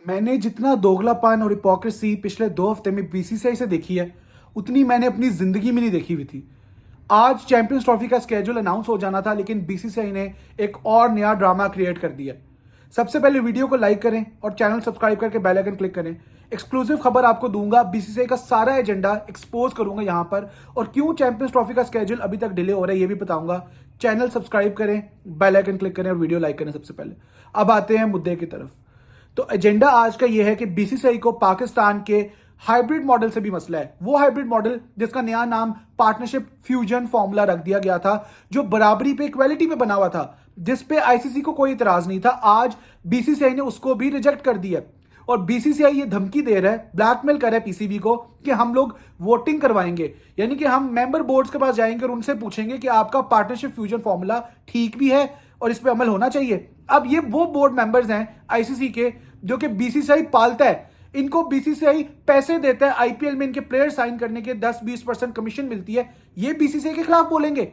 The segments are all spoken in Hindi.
मैंने जितना दोगलापन और हिपोक्रेसी पिछले 2 हफ्ते में बीसीसीआई से देखी है, उतनी मैंने अपनी जिंदगी में नहीं देखी हुई थी। आज चैंपियंस ट्रॉफी का स्केड्यूल अनाउंस हो जाना था, लेकिन बीसीसीआई ने एक और नया ड्रामा क्रिएट कर दिया। सबसे पहले वीडियो को लाइक करें और चैनल सब्सक्राइब करके बेल आइकन क्लिक करें। एक्सक्लूसिव खबर आपको दूंगा, बीसीसीआई का सारा एजेंडा एक्सपोज करूंगा यहां पर, और क्यों चैंपियंस ट्रॉफी का स्केड्यूल अभी तक डिले हो रहा है ये भी बताऊंगा। चैनल सब्सक्राइब करें, बेल आइकन क्लिक करें और वीडियो लाइक करें सबसे पहले। अब आते हैं मुद्दे की तरफ। तो एजेंडा आज का यह है कि बीसीसीआई को पाकिस्तान के हाइब्रिड मॉडल से भी मसला है। वो हाइब्रिड मॉडल जिसका नया नाम पार्टनरशिप फ्यूजन फॉर्मूला रख दिया गया था, जो बराबरी पे इक्वालिटी पे बना हुआ था, जिस पे आईसीसी को कोई इतराज नहीं था। आज बीसीसीआई ने उसको भी रिजेक्ट कर दिया और बीसीसीआई ये धमकी दे रहा है, ब्लैकमेल कर रहा है पीसीबी को कि हम लोग वोटिंग करवाएंगे, यानी कि हम मेंबर बोर्ड्स के पास जाएंगे और उनसे पूछेंगे कि आपका पार्टनरशिप फ्यूजन फॉर्मूला ठीक भी है और इस पे अमल होना चाहिए। अब ये वो बोर्ड मेंबर्स हैं आईसीसी के जो कि बीसीसीआई पालता है। इनको बीसीसीआई पैसे देता है, आईपीएल में इनके प्लेयर साइन करने के 10-20% कमीशन मिलती है। ये बीसीसीआई के खिलाफ बोलेंगे।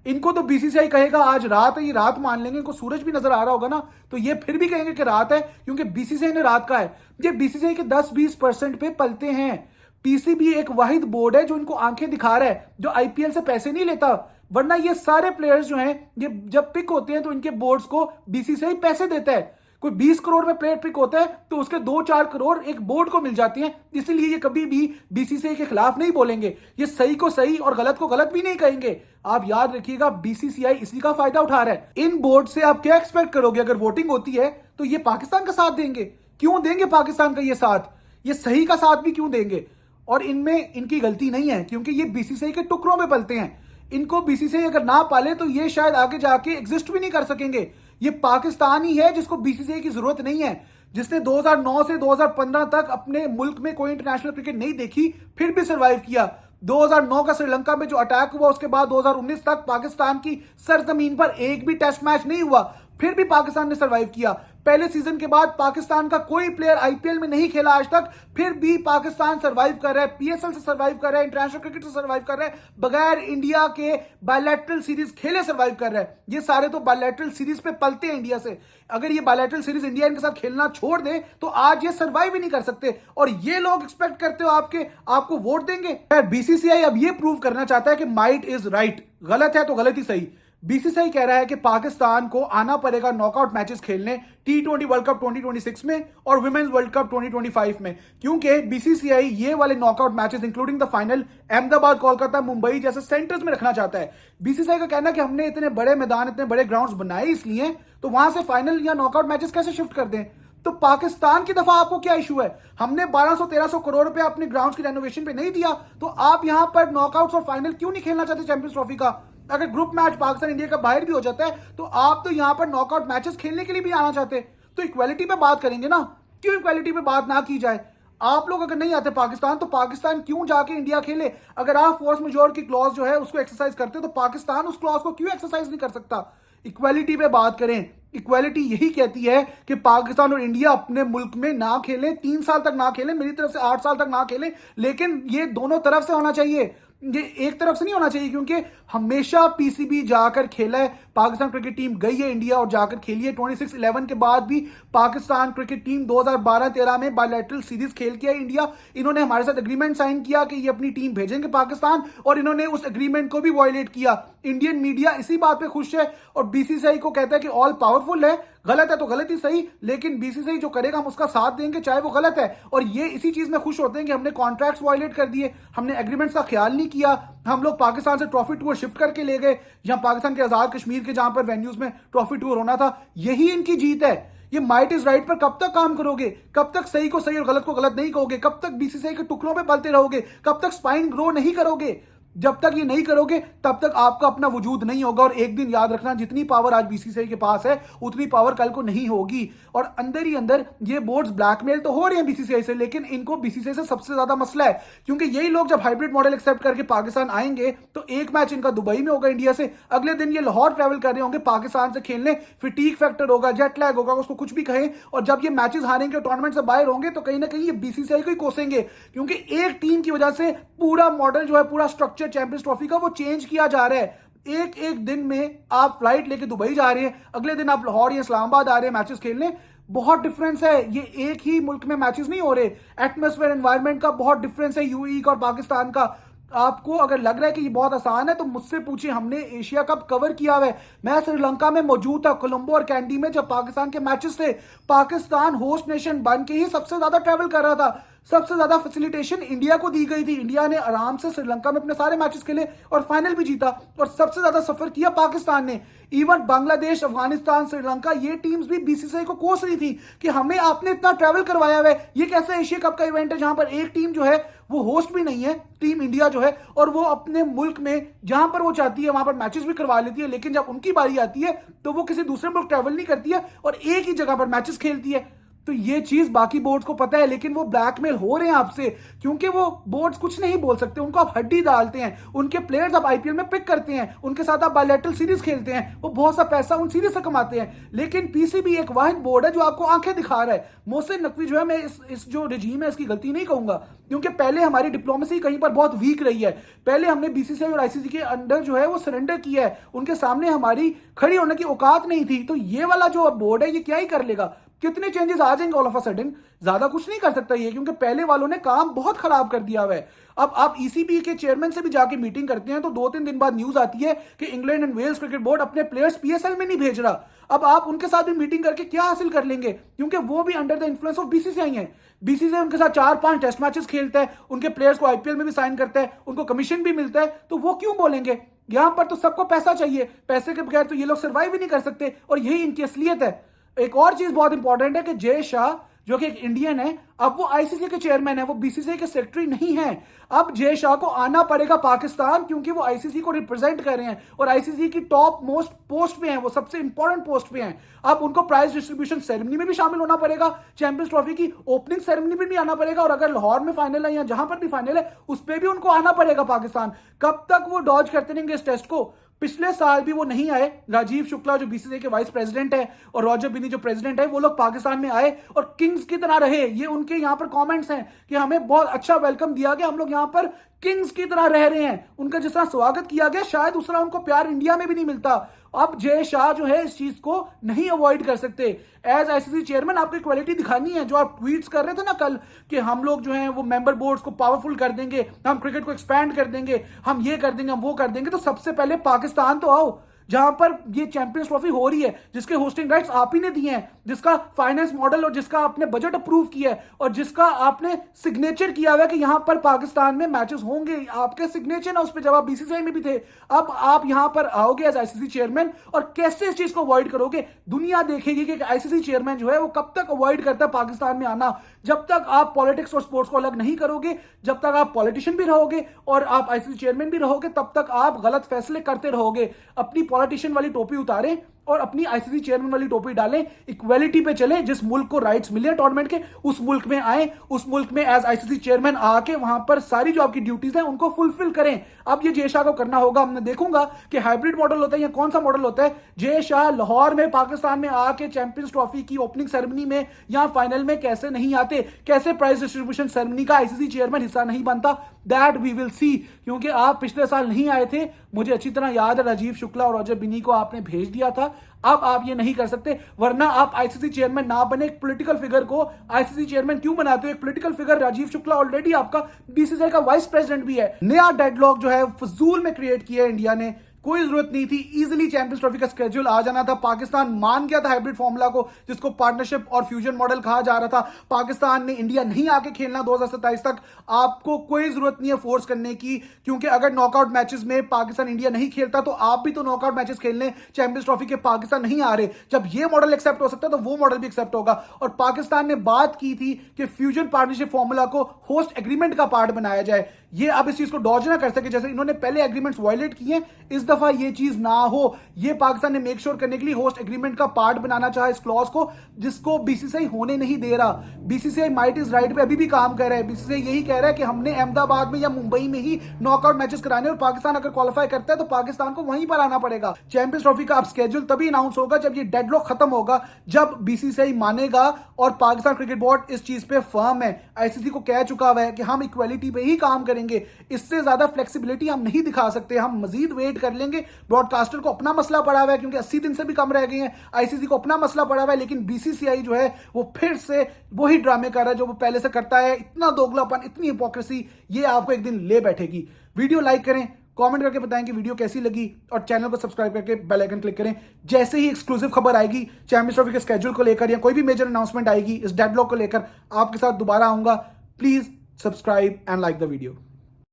इनको तो बीसीसीआई कहेगा आज रात है, ये रात मान लेंगे। इनको सूरज भी नजर आ रहा होगा ना, तो ये फिर भी कहेंगे कि रात है, क्योंकि बीसीसीआई ने रात का है। ये बीसीसीआई के 10-20% पे पलते हैं। पीसीबी एक वाहिद बोर्ड है जो इनको आंखें दिखा रहा है, जो आईपीएल से पैसे नहीं लेता। वरना ये सारे प्लेयर्स जो हैं, ये जब पिक होते हैं तो इनके बोर्ड्स को बीसीसीआई पैसे देता है। कोई 20 करोड़ में प्लेयर पिक होता है तो उसके 2-4 करोड़ एक बोर्ड को मिल जाती हैं। इसीलिए ये कभी भी बीसीसीआई के खिलाफ नहीं बोलेंगे। ये सही को सही और गलत को गलत भी नहीं कहेंगे। आप याद रखिएगा, बीसीसीआई इसी का फायदा उठा रहा है। इन बोर्ड से आप क्या एक्सपेक्ट करोगे? अगर वोटिंग होती है तो ये पाकिस्तान का साथ देंगे। क्यों देंगे पाकिस्तान का ये साथ? ये सही का साथ भी क्यों देंगे? और इनमें इनकी गलती नहीं है, क्योंकि ये बीसीसीआई के टुकड़ों में पलते हैं। इनको बीसीसीआई अगर ना पाले तो ये शायद आगे जाके एग्जिस्ट भी नहीं कर सकेंगे। ये पाकिस्तान ही है जिसको बीसीसीआई की जरूरत नहीं है, जिसने 2009 से 2015 तक अपने मुल्क में कोई इंटरनेशनल क्रिकेट नहीं देखी, फिर भी सरवाइव किया। 2009 का श्रीलंका में जो अटैक हुआ, उसके बाद 2019 तक पाकिस्तान की सरजमीन पर एक भी टेस्ट मैच नहीं हुआ, फिर भी पाकिस्तान ने सरवाइव किया। पहले सीजन के बाद पाकिस्तान का कोई प्लेयर आईपीएल में नहीं खेला आज तक, फिर भी पाकिस्तान सरवाइव कर रहा है, पीएसएल से सरवाइव कर रहा है, इंटरनेशनल क्रिकेट से सरवाइव कर रहा है, बगैर इंडिया के बायलैटरल सीरीज खेले सरवाइव कर रहा है। ये सारे तो बायलैटरल सीरीज पे पलते हैं इंडिया से। अगर ये बायलैटरल सीरीज इंडिया इनके साथ खेलना छोड़ दे तो आज ये सरवाइव ही नहीं कर सकते। और ये लोग एक्सपेक्ट करते हो आपको वोट देंगे? बीसीसीआई अब ये प्रूव करना चाहता है कि माइट इज राइट। गलत है तो गलत ही सही। बीसीसीआई कह रहा है कि पाकिस्तान को आना पड़ेगा नॉकआउट मैचेस खेलने टी20 वर्ल्ड कप 2026 में और वुमेन्स वर्ल्ड कप 2025 में, क्योंकि बीसीसीआई ये वाले knockout matches including the final Ahmedabad, Kolkata, Mumbai जैसे सेंटर्स में रखना चाहता है। बीसीसीआई का कहना है कि हमने इतने बड़े मैदान, इतने बड़े ग्राउंड्स बनाए इसलिए, तो वहां से फाइनल या नॉकआउट मैचेस कैसे शिफ्ट कर दें? तो पाकिस्तान की दफा आपको क्या इशू है? हमने 1200-1300 करोड़ रुपए अपने ग्राउंड्स की रेनोवेशन पे नहीं दिया, तो आप यहां पर नॉकआउट्स और फाइनल क्यों नहीं खेलना चाहते चैंपियंस ट्रॉफी का? अगर ग्रुप मैच पाकिस्तान इंडिया का बाहर भी हो जाता है तो आप तो यहां पर नॉकआउट मैचेस खेलने के लिए भी आना चाहते। तो इक्वालिटी पे बात करेंगे ना, क्यों इक्वालिटी पे बात ना की जाए? आप लोग अगर नहीं आते पाकिस्तान, तो पाकिस्तान क्यों जाके इंडिया खेले? अगर आप फोर्स मेजोर की क्लॉज जो है उसको एक्सरसाइज करते तो पाकिस्तान उस क्लॉज को क्यों एक्सरसाइज नहीं कर सकता? इक्वालिटी पे बात करें। इक्वालिटी यही कहती है कि पाकिस्तान और इंडिया अपने मुल्क में ना खेलें, 3 साल तक ना खेलें, मेरी तरफ से 8 साल तक ना खेलें, लेकिन ये दोनों तरफ से होना चाहिए, ये एक तरफ से नहीं होना चाहिए। क्योंकि हमेशा पीसीबी जाकर खेला है, पाकिस्तान क्रिकेट टीम गई है इंडिया और जाकर खेली है। 26-11 के बाद भी पाकिस्तान क्रिकेट टीम 2012-13 में बायलैटरल सीरीज खेल के है इंडिया। इन्होंने हमारे साथ एग्रीमेंट साइन किया कि ये अपनी टीम भेजेंगे पाकिस्तान, और इन्होंने उस एग्रीमेंट को भी वायलेट किया। इंडियन मीडिया इसी बात पे खुश है और बीसीसीआई को कहता है कि ऑल पावरफुल है। गलत है तो गलत ही सही, लेकिन बीसीसीआई जो करेगा हम उसका साथ देंगे, चाहे वो गलत है। और ये इसी चीज में खुश होते हैं कि हमने कॉन्ट्रैक्ट्स वायलेट कर दिए, हमने एग्रीमेंट्स का ख्याल नहीं किया, हम लोग पाकिस्तान से ट्रॉफी टूर शिफ्ट करके ले गए, जहां पाकिस्तान के आजाद कश्मीर के जहां पर वेन्यूज में ट्रॉफी टूर होना था। यही इनकी जीत है। ये माइट इज राइट पर कब तक काम करोगे? कब तक सही को सही और गलत को गलत नहीं कहोगे? कब तक बीसीसीआई के टुकड़ों पे पलते रहोगे? कब तक स्पाइन ग्रो नहीं करोगे? जब तक ये नहीं करोगे तब तक आपका अपना वजूद नहीं होगा। और एक दिन याद रखना, जितनी पावर आज बीसीसीआई के पास है उतनी पावर कल को नहीं होगी। और अंदर ही अंदर ये बोर्ड्स ब्लैकमेल तो हो रहे हैं बीसीसीआई से, लेकिन इनको बीसीसीआई से सबसे ज्यादा मसला है, क्योंकि यही लोग जब हाइब्रिड मॉडल एक्सेप्ट करके पाकिस्तान आएंगे तो एक मैच इनका दुबई में होगा इंडिया से, अगले दिन ये लाहौर ट्रैवल कर रहे होंगे पाकिस्तान से खेलने। फिटीक फैक्टर होगा, जेट लैग होगा, उसको कुछ भी कहें, और जब ये मैचेस हारेंगे, टूर्नामेंट से बाहर होंगे, तो कहीं ना कहीं ये बीसीसीआई को ही कोसेंगे, क्योंकि एक टीम की वजह से पूरा मॉडल जो है, पूरा स्ट्रक्चर चैंपियंस ट्रॉफी का चेंज किया जा रहा है। एक एक दिन में आप फ्लाइट लेके दुबई जा रहे हैं, अगले दिन आप लाहौर या इस्लामाबाद आ रहे हैं मैचेस खेलने। बहुत डिफरेंस है। ये एक ही मुल्क में मैचेस नहीं हो रहे, एटमॉस्फेयर एनवायरनमेंट का बहुत डिफरेंस है यूएई का और पाकिस्तान का। आपको अगर लग रहा है कि ये बहुत आसान है तो मुझसे पूछिए, हमने एशिया कप कवर किया हुआ है। मैं श्रीलंका में मौजूद था, कोलंबो और कैंडी में, जब पाकिस्तान के मैचेस थे। पाकिस्तान होस्ट नेशन बन के ही सबसे ज्यादा ट्रैवल कर रहा था, सबसे ज्यादा फैसिलिटेशन इंडिया को दी गई थी। इंडिया ने आराम से श्रीलंका में अपने सारे मैचेस खेले और फाइनल भी जीता, और सबसे ज्यादा सफर किया पाकिस्तान ने। इवन बांग्लादेश, अफगानिस्तान, श्रीलंका, ये टीम्स भी बीसीसीआई को कोस रही थी कि हमें आपने इतना ट्रैवल करवाया हुआ है, ये कैसे एशिया कप का इवेंट है जहां पर एक टीम जो है वो होस्ट भी नहीं है, टीम इंडिया जो है, और वो अपने मुल्क में जहां पर वो चाहती है वहां पर मैचेस भी करवा लेती है, लेकिन जब उनकी बारी आती है तो वो किसी दूसरे मुल्क ट्रैवल नहीं करती है और एक ही जगह पर मैचेस खेलती है। तो ये चीज बाकी बोर्ड्स को पता है, लेकिन वो ब्लैकमेल हो रहे हैं आपसे, क्योंकि वो बोर्ड्स कुछ नहीं बोल सकते। उनको आप हड्डी डालते हैं, उनके प्लेयर्स आप आईपीएल में पिक करते हैं, उनके साथ आप बायलैटरल सीरीज खेलते हैं, वो बहुत सा पैसा उन सीरीज से कमाते हैं। लेकिन पीसीबी एक वाहिद बोर्ड है जो आपको आंखें दिखा रहा है। मोहसिन नकवी जो है, मैं इस जो रजीम है इसकी गलती नहीं कहूंगा, क्योंकि पहले हमारी डिप्लोमेसी कहीं पर बहुत वीक रही है। पहले हमने बीसीसीआई और आईसीसी के अंडर जो है वो सरेंडर किया है, उनके सामने हमारी खड़ी होने की औकात नहीं थी। तो ये वाला जो बोर्ड है ये क्या ही कर लेगा, कितने चेंजेस आ जाएंगे ऑल ऑफ अ सडन, ज्यादा कुछ नहीं कर सकता ये, क्योंकि पहले वालों ने काम बहुत खराब कर दिया हुआ है। अब आप ईसीबी के चेयरमैन से भी जाके मीटिंग करते हैं तो 2-3 दिन बाद न्यूज आती है कि England and Wales cricket board अपने प्लेयर्स पीएसएल में नहीं भेज रहा। अब आप उनके साथ भी मीटिंग करके क्या हासिल कर लेंगे, क्योंकि वो भी under the influence of BCCI है। बीसीसीआई उनके साथ 4-5 टेस्ट मैचेस खेलता है, उनके प्लेयर्स को आईपीएल में भी साइन करता है, उनको कमीशन भी मिलता है, तो वो क्यों बोलेंगे। यहां पर तो सबको पैसा चाहिए, पैसे के बगैर तो ये लोग सर्वाइव ही नहीं कर सकते, और यही इनकी असलियत है। एक और चीज बहुत इंपॉर्टेंट है कि जय शाह जो कि एक इंडियन है, अब वो आईसीसी के चेयरमैन है, वो बीसीसीआई के सेक्रेटरी नहीं है। अब जय शाह को आना पड़ेगा पाकिस्तान, क्योंकि वो आईसीसी को रिप्रेजेंट कर रहे हैं और आईसीसी की टॉप मोस्ट पोस्ट पे हैं, वो सबसे इंपॉर्टेंट पोस्ट पे हैं। अब उनको प्राइज डिस्ट्रीब्यूशन सेरेमनी में भी शामिल होना पड़ेगा, चैंपियंस ट्रॉफी की ओपनिंग सेरेमनी में भी आना पड़ेगा, और अगर लाहौर में फाइनल है या जहां पर भी फाइनल है उस पर भी उनको आना पड़ेगा पाकिस्तान। कब तक वो डॉज करते रहेंगे इस टेस्ट को। पिछले साल भी वो नहीं आए, राजीव शुक्ला जो बीसीसीआई के वाइस प्रेसिडेंट है और रॉजर बिनी जो प्रेसिडेंट है, वो लोग पाकिस्तान में आए और किंग्स की तरह रहे। ये उनके यहाँ पर कमेंट्स हैं कि हमें बहुत अच्छा वेलकम दिया गया, हम लोग यहाँ पर किंग्स की तरह रह रहे हैं। उनका जिस तरह स्वागत किया गया, शायद दूसरा उनको प्यार इंडिया में भी नहीं मिलता। अब जय शाह जो है इस चीज को नहीं अवॉइड कर सकते। एज आईसीसी चेयरमैन आपको क्वालिटी दिखानी है, जो आप ट्वीट्स कर रहे थे ना कल कि हम लोग जो है वो मेंबर बोर्ड्स को पावरफुल कर देंगे, हम क्रिकेट को एक्सपैंड कर देंगे, हम ये कर देंगे, हम वो कर देंगे। तो सबसे पहले पाकिस्तान तो आओ, जहां पर ये चैंपियंस ट्रॉफी हो रही है, जिसके होस्टिंग राइट्स आप ही ने दिए हैं, जिसका फाइनेंस मॉडल और जिसका आपने बजट अप्रूव किया है और जिसका आपने सिग्नेचर किया हुआ है कि यहां पर पाकिस्तान में मैचेस होंगे, आपके सिग्नेचर ना उस पर, जब आप बीसीसीआई में भी थे। अब आप यहां पर आओगे एज आईसीसी चेयरमैन और कैसे इस चीज को अवॉइड करोगे। दुनिया देखेगी कि आईसीसी चेयरमैन जो है वो कब तक अवॉइड करता है पाकिस्तान में आना। जब तक आप पॉलिटिक्स और स्पोर्ट्स को अलग नहीं करोगे, जब तक आप पॉलिटिशियन भी रहोगे और आप आईसीसी चेयरमैन भी रहोगे, तब तक आप गलत फैसले करते रहोगे। अपनी पॉलिटिशियन वाली टोपी उतारें और अपनी आईसीसी चेयरमैन वाली टोपी डालें, इक्वालिटी पे चले। जिस मुल्क को राइट्स मिले टूर्नामेंट के, उस मुल्क में आए, उस मुल्क में एज आईसीसी चेयरमैन आके वहां पर सारी जो आपकी ड्यूटीज हैं उनको फुलफिल करें। अब ये जय शाह को करना होगा। हमने देखूंगा कि हाइब्रिड मॉडल होता है या कौन सा मॉडल होता है। जय शाह लाहौर में पाकिस्तान में आके चैंपियंस ट्रॉफी की ओपनिंग सेरेमनी में या फाइनल में कैसे नहीं आते, कैसे प्राइज डिस्ट्रीब्यूशन सेरेमनी का आईसीसी चेयरमैन हिस्सा नहीं बनता, दैट वी विल सी। क्योंकि आप पिछले साल नहीं आए थे, मुझे अच्छी तरह याद है, राजीव शुक्ला और रॉजर बिनी को आपने भेज दिया था। अब आप ये नहीं कर सकते, वरना आप आईसीसी चेयरमैन ना बने। एक पॉलिटिकल फिगर को आईसीसी चेयरमैन क्यों बनाते हो। एक political figure Rajeev Shukla already आपका बीसीसीआई का वाइस प्रेसिडेंट भी है। नया डेडलॉक जो है फजूल में क्रिएट किया है इंडिया ने, कोई जरूरत नहीं थी। इजीली चैंपियंस ट्रॉफी का स्केड्यूल आ जाना था। पाकिस्तान मान गया था हाइब्रिड फॉर्मूला को, जिसको पार्टनरशिप और फ्यूजन मॉडल कहा जा रहा था। पाकिस्तान ने इंडिया नहीं आके खेलना 2027 तक। आपको कोई जरूरत नहीं है फोर्स करने की, क्योंकि अगर नॉकआउट मैचेस में पाकिस्तान इंडिया नहीं खेलता तो आप भी तो नॉकआउट मैचेस खेलने चैंपियंस ट्रॉफी के पाकिस्तान नहीं आ रहे। जब ये मॉडल एक्सेप्ट हो सकता है तो वो मॉडल भी एक्सेप्ट होगा। और पाकिस्तान ने बात की थी कि फ्यूजन पार्टनरशिप फॉर्मूला को होस्ट एग्रीमेंट का पार्ट बनाया जाए। ये अब इस चीज को डॉज ना कर सके, जैसे इन्होंने पहले एग्रीमेंट्स वायलेट किए, इस दफा ये चीज ना हो। ये पाकिस्तान ने मेक श्योर करने के लिए होस्ट एग्रीमेंट का पार्ट बनाना चाहा इस क्लॉज को, जिसको बीसीसीआई होने नहीं दे रहा। बीसीसीआई माइट इज राइट पे अभी भी काम कर रहा है। बीसीसीआई यही कह रहा है कि हमने अहमदाबाद में या मुंबई में ही नॉकआउट मैचेस कराने, और पाकिस्तान अगर क्वालिफाई करता है तो पाकिस्तान को वहीं पर आना पड़ेगा। चैंपियंस ट्रॉफी का अब स्केड्यूल तभी अनाउंस होगा जब ये डेडलॉक खत्म होगा, जब बीसीसीआई मानेगा और पाकिस्तान क्रिकेट बोर्ड इस चीज पे फर्म है, आईसीसी को कह चुका हुआ है कि हम इक्वालिटी पे ही काम करेंगे। करेंगे। इससे ज्यादा फ्लेक्सिबिलिटी हम नहीं दिखा सकते, हम मजीद वेट कर लेंगे। ब्रॉडकास्टर को अपना मसला पड़ा हुआ है क्योंकि 80 दिन से भी कम रह गए हैं, आईसीसी को अपना मसला पड़ा हुआ है, लेकिन बीसीसीआई जो है वो फिर से वही ड्रामे कर रहा है जो वो पहले से करता है। इतना दोगलापन, इतनी हिपोक्रेसी, ये आपको एक दिन ले बैठेगी। वीडियो लाइक करें, कमेंट करके बताएं कि वीडियो कैसी लगी और चैनल को सब्सक्राइब करके बेल आइकन क्लिक करें। जैसे ही एक्सक्लूसिव खबर आएगी चैंपियंस ट्रॉफी के स्केड्यूल को लेकर या कोई भी मेजर अनाउंसमेंट आएगी इस डेडलॉक को लेकर, आपके साथ दोबारा आऊंगा। Please subscribe and like the video.